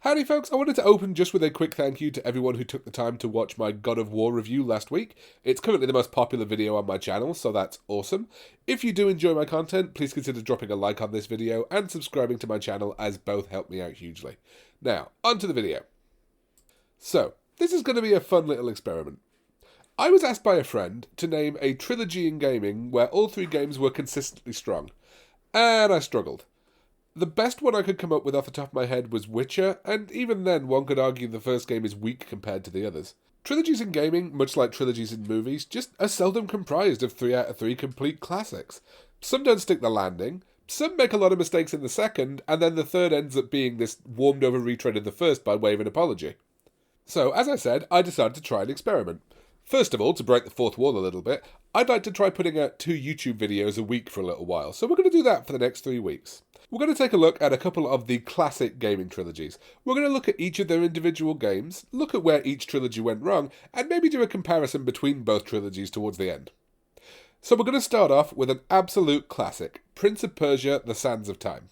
Howdy folks, I wanted to open just with a quick thank you to everyone who took the time to watch my God of War review last week. It's currently the most popular video on my channel, so that's awesome. If you do enjoy my content, please consider dropping a like on this video and subscribing to my channel, as both help me out hugely. Now, on to the video. So, this is going to be a fun little experiment. I was asked by a friend to name a trilogy in gaming where all three games were consistently strong, and I struggled. The best one I could come up with off the top of my head was Witcher, and even then one could argue the first game is weak compared to the others. Trilogies in gaming, much like trilogies in movies, just are seldom comprised of 3 out of 3 complete classics. Some don't stick the landing, some make a lot of mistakes in the second, and then the third ends up being this warmed over retread of the first by way of an apology. So, as I said, I decided to try an experiment. First of all, to break the fourth wall a little bit, I'd like to try putting out 2 YouTube videos a week for a little while, so we're going to do that for the next 3 weeks. We're going to take a look at a couple of the classic gaming trilogies. We're going to look at each of their individual games, look at where each trilogy went wrong, and maybe do a comparison between both trilogies towards the end. So we're going to start off with an absolute classic, Prince of Persia, The Sands of Time.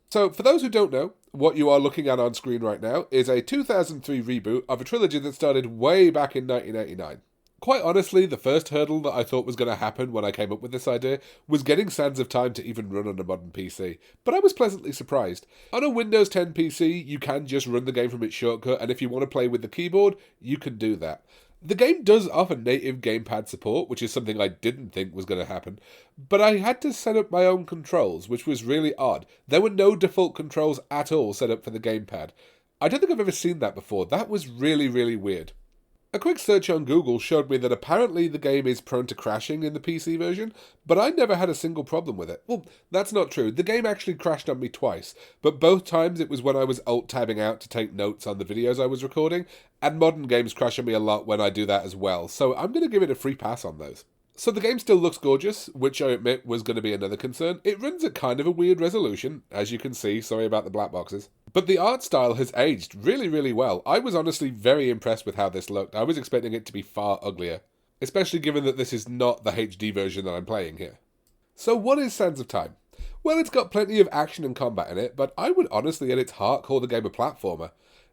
So, for those who don't know, what you are looking at on screen right now is a 2003 reboot of a trilogy that started way back in 1989. Quite honestly, the first hurdle that I thought was going to happen when I came up with this idea was getting Sands of Time to even run on a modern PC, but I was pleasantly surprised. On a Windows 10 PC, you can just run the game from its shortcut, and if you want to play with the keyboard, you can do that. The game does offer native gamepad support, which is something I didn't think was going to happen, but I had to set up my own controls, which was really odd. There were no default controls at all set up for the gamepad. I don't think I've ever seen that before. That was really weird. A quick search on Google showed me that apparently the game is prone to crashing in the PC version, but I never had a single problem with it. Well, that's not true. The game actually crashed on me twice, but both times it was when I was alt-tabbing out to take notes on the videos I was recording, and modern games crash on me a lot when I do that as well, so I'm going to give it a free pass on those. So the game still looks gorgeous, which I admit was going to be another concern. It runs at kind of a weird resolution, as you can see, sorry about the black boxes. But the art style has aged really well. I was honestly very impressed with how this looked. I was expecting it to be far uglier, especially given that this is not the HD version that I'm playing here. So what is Sands of Time? Well, it's got plenty of action and combat in it, but I would honestly at its heart call the game a platformer.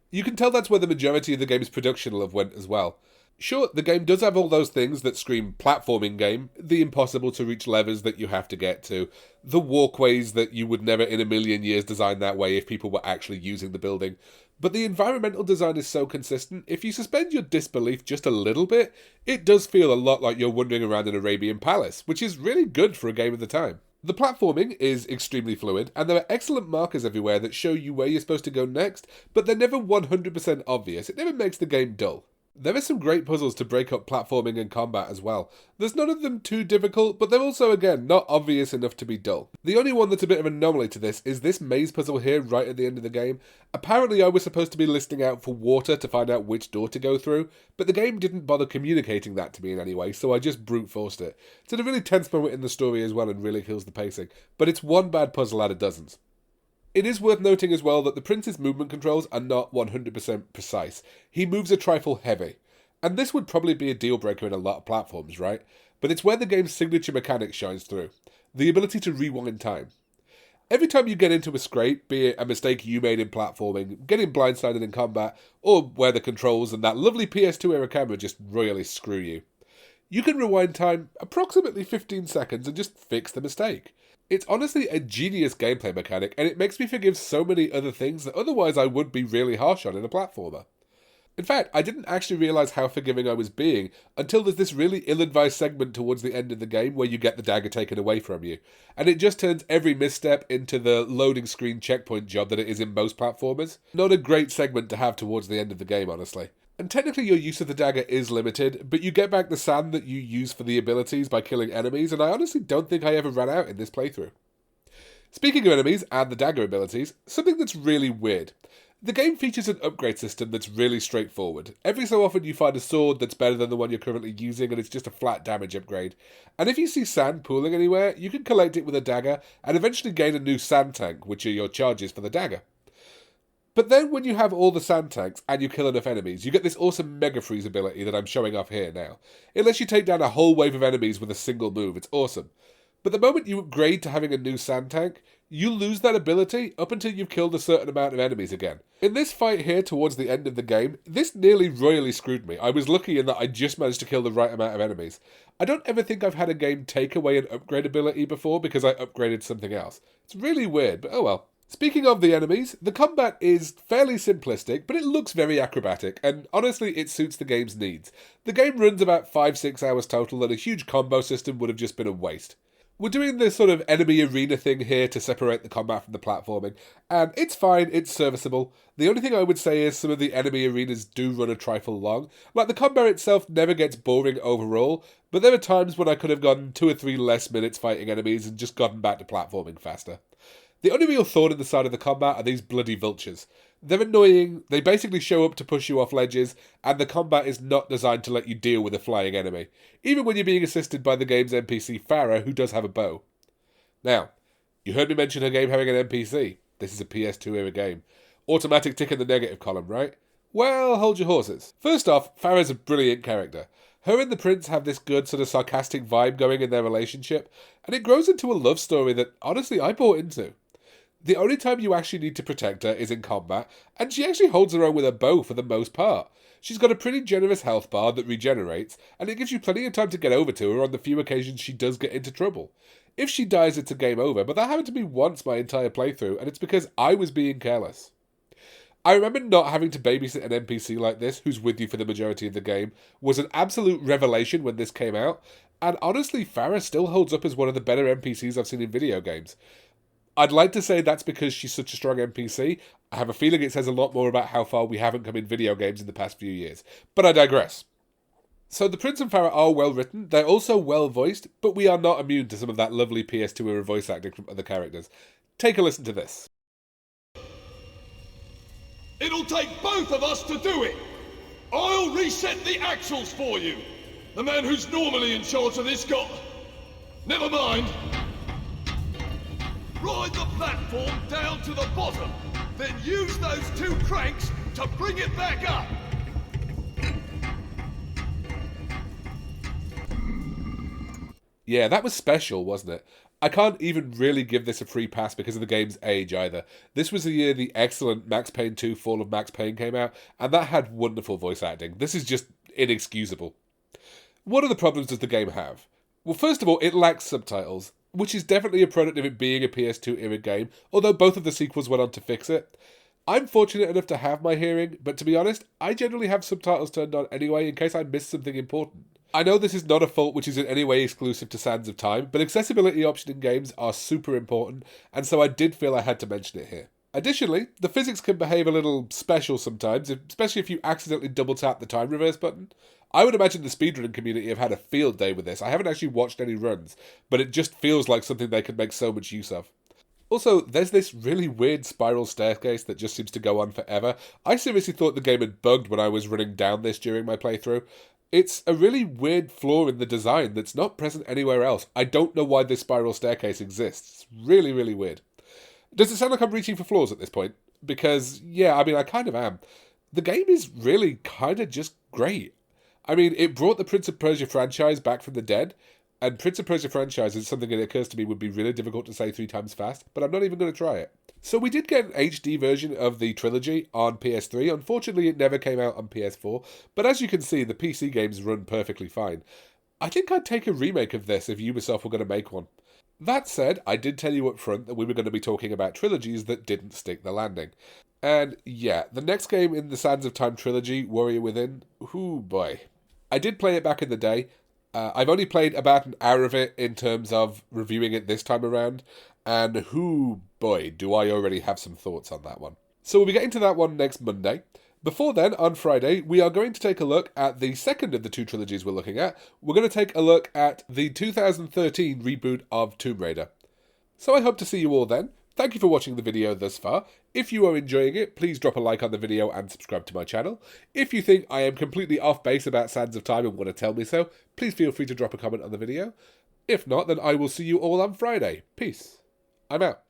You can tell that's where the majority of the game's production love went as well. Sure, the game does have all those things that scream platforming game, the impossible to reach levers that you have to get to, the walkways that you would never in a million years design that way if people were actually using the building. But the environmental design is so consistent, if you suspend your disbelief just a little bit, it does feel a lot like you're wandering around an Arabian palace, which is really good for a game of the time. The platforming is extremely fluid, and there are excellent markers everywhere that show you where you're supposed to go next, but they're never 100% obvious. It never makes the game dull. There are some great puzzles to break up platforming and combat as well. There's none of them too difficult, but they're also, again, not obvious enough to be dull. The only one that's a bit of an anomaly to this is this maze puzzle here right at the end of the game. Apparently I was supposed to be listing out for water to find out which door to go through, but the game didn't bother communicating that to me in any way, so I just brute forced it. It's at a really tense moment in the story as well and really kills the pacing, but it's one bad puzzle out of dozens. It is worth noting as well that the Prince's movement controls are not 100% precise. He moves a trifle heavy. And this would probably be a deal breaker in a lot of platforms, right? But it's where the game's signature mechanic shines through. The ability to rewind time. Every time you get into a scrape, be it a mistake you made in platforming, getting blindsided in combat, or where the controls and that lovely PS2 era camera just royally screw you, you can rewind time approximately 15 seconds and just fix the mistake. It's honestly a genius gameplay mechanic, and it makes me forgive so many other things that otherwise I would be really harsh on in a platformer. In fact, I didn't actually realise how forgiving I was being until there's this really ill-advised segment towards the end of the game where you get the dagger taken away from you, and it just turns every misstep into the loading screen checkpoint job that it is in most platformers. Not a great segment to have towards the end of the game, honestly. And technically your use of the dagger is limited, but you get back the sand that you use for the abilities by killing enemies, and I honestly don't think I ever ran out in this playthrough. Speaking of enemies and the dagger abilities, something that's really weird. The game features an upgrade system that's really straightforward. Every so often you find a sword that's better than the one you're currently using, and it's just a flat damage upgrade. And if you see sand pooling anywhere, you can collect it with a dagger, and eventually gain a new sand tank, which are your charges for the dagger. But then when you have all the sand tanks and you kill enough enemies, you get this awesome Mega Freeze ability that I'm showing off here now. It lets you take down a whole wave of enemies with a single move. It's awesome. But the moment you upgrade to having a new sand tank, you lose that ability up until you've killed a certain amount of enemies again. In this fight here towards the end of the game, this nearly royally screwed me. I was lucky in that I just managed to kill the right amount of enemies. I don't ever think I've had a game take away an upgrade ability before because I upgraded something else. It's really weird, but oh well. Speaking of the enemies, the combat is fairly simplistic, but it looks very acrobatic, and honestly it suits the game's needs. The game runs about 5-6 hours total, and a huge combo system would have just been a waste. We're doing this sort of enemy arena thing here to separate the combat from the platforming, and it's fine, it's serviceable. The only thing I would say is some of the enemy arenas do run a trifle long. Like, the combat itself never gets boring overall, but there are times when I could have gotten 2 or 3 less minutes fighting enemies and just gotten back to platforming faster. The only real thorn in the side of the combat are these bloody vultures. They're annoying, they basically show up to push you off ledges, and the combat is not designed to let you deal with a flying enemy, even when you're being assisted by the game's NPC Farah, who does have a bow. Now, you heard me mention her game having an NPC. This is a PS2 era game. Automatic tick in the negative column, right? Well, hold your horses. First off, Farah's a brilliant character. Her and the prince have this good sort of sarcastic vibe going in their relationship, and it grows into a love story that, honestly, I bought into. The only time you actually need to protect her is in combat, and she actually holds her own with a bow for the most part. She's got a pretty generous health bar that regenerates, and it gives you plenty of time to get over to her on the few occasions she does get into trouble. If she dies, it's a game over, but that happened to me once my entire playthrough, and it's because I was being careless. I remember not having to babysit an NPC like this, who's with you for the majority of the game, was an absolute revelation when this came out, and honestly, Farah still holds up as one of the better NPCs I've seen in video games. I'd like to say that's because she's such a strong NPC. I have a feeling it says a lot more about how far we haven't come in video games in the past few years. But I digress. So the Prince and Farah are well written, they're also well voiced, but we are not immune to some of that lovely PS2 era voice acting from other characters. Take a listen to this. It'll take both of us to do it. I'll reset the axles for you. The man who's normally in charge of this got... Never mind. Ride the platform down to the bottom, then use those 2 cranks to bring it back up. Yeah, that was special, wasn't it? I can't even really give this a free pass because of the game's age either. This was the year the excellent Max Payne 2 Fall of Max Payne came out, and that had wonderful voice acting. This is just inexcusable. What other problems does the game have? Well, first of all, it lacks subtitles, which is definitely a product of it being a PS2 era game, although both of the sequels went on to fix it. I'm fortunate enough to have my hearing, but to be honest, I generally have subtitles turned on anyway in case I miss something important. I know this is not a fault which is in any way exclusive to Sands of Time, but accessibility options in games are super important, and so I did feel I had to mention it here. Additionally, the physics can behave a little special sometimes, especially if you accidentally double tap the time reverse button. I would imagine the speedrunning community have had a field day with this. I haven't actually watched any runs, but it just feels like something they could make so much use of. Also, there's this really weird spiral staircase that just seems to go on forever. I seriously thought the game had bugged when I was running down this during my playthrough. It's a really weird flaw in the design that's not present anywhere else. I don't know why this spiral staircase exists. It's really, really weird. Does it sound like I'm reaching for flaws at this point? Because, yeah, I mean, I kind of am. The game is really kind of just great. I mean, it brought the Prince of Persia franchise back from the dead, and Prince of Persia franchise is something that occurs to me would be really difficult to say 3 times fast, but I'm not even going to try it. So we did get an HD version of the trilogy on PS3. Unfortunately, it never came out on PS4, but as you can see, the PC games run perfectly fine. I think I'd take a remake of this if Ubisoft were going to make one. That said, I did tell you up front that we were going to be talking about trilogies that didn't stick the landing. And yeah, the next game in the Sands of Time trilogy, Warrior Within, ooh boy. I did play it back in the day. I've only played about an hour of it in terms of reviewing it this time around, and ooh boy, do I already have some thoughts on that one. So we'll be getting to that one next Monday. Before then, on Friday, we are going to take a look at the second of the 2 trilogies we're looking at. We're going to take a look at the 2013 reboot of Tomb Raider. So I hope to see you all then. Thank you for watching the video thus far. If you are enjoying it, please drop a like on the video and subscribe to my channel. If you think I am completely off base about Sands of Time and want to tell me so, please feel free to drop a comment on the video. If not, then I will see you all on Friday. Peace. I'm out.